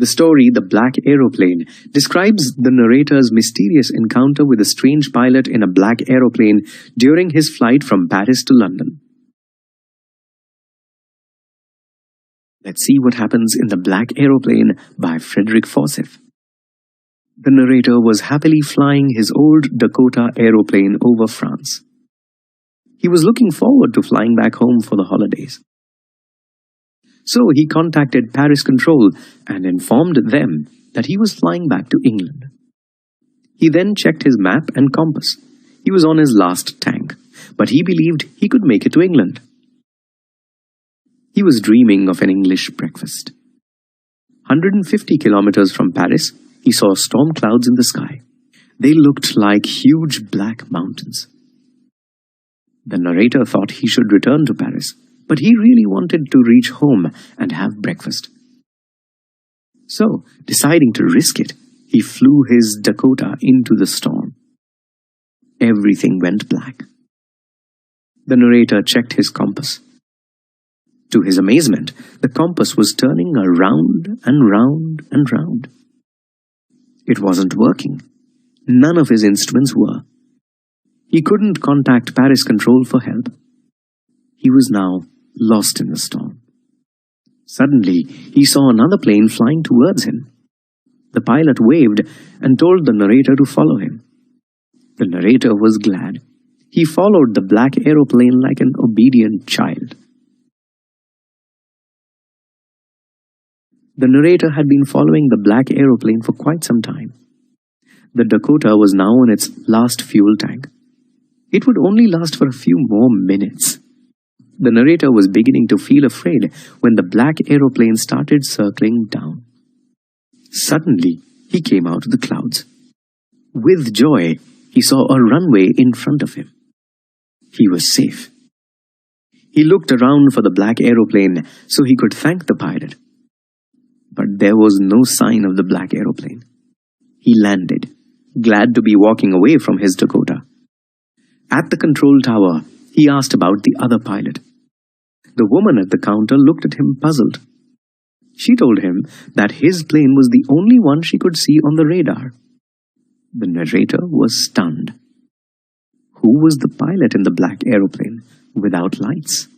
The story, The Black Aeroplane, describes the narrator's mysterious encounter with a strange pilot in a black aeroplane during his flight from Paris to London. Let's see what happens in The Black Aeroplane by Frederick Forsyth. The narrator was happily flying his old Dakota aeroplane over France. He was looking forward to flying back home for the holidays. So he contacted Paris Control and informed them that he was flying back to England. He then checked his map and compass. He was on his last tank, but he believed he could make it to England. He was dreaming of an English breakfast. 150 kilometers from Paris, he saw storm clouds in the sky. They looked like huge black mountains. The narrator thought he should return to Paris, but he really wanted to reach home and have breakfast. So, deciding to risk it, he flew his Dakota into the storm. Everything went black. The narrator checked his compass. To his amazement, the compass was turning around and round and round. It wasn't working. None of his instruments were. He couldn't contact Paris Control for help. He was now lost in the storm. Suddenly, he saw another plane flying towards him. The pilot waved and told the narrator to follow him. The narrator was glad. He followed the black aeroplane like an obedient child. The narrator had been following the black aeroplane for quite some time. The Dakota was now on its last fuel tank. It would only last for a few more minutes. The narrator was beginning to feel afraid when the black aeroplane started circling down. Suddenly, he came out of the clouds. With joy, he saw a runway in front of him. He was safe. He looked around for the black aeroplane so he could thank the pilot. But there was no sign of the black aeroplane. He landed, glad to be walking away from his Dakota. At the control tower, he asked about the other pilot. The woman at the counter looked at him puzzled. She told him that his plane was the only one she could see on the radar. The narrator was stunned. Who was the pilot in the black aeroplane without lights?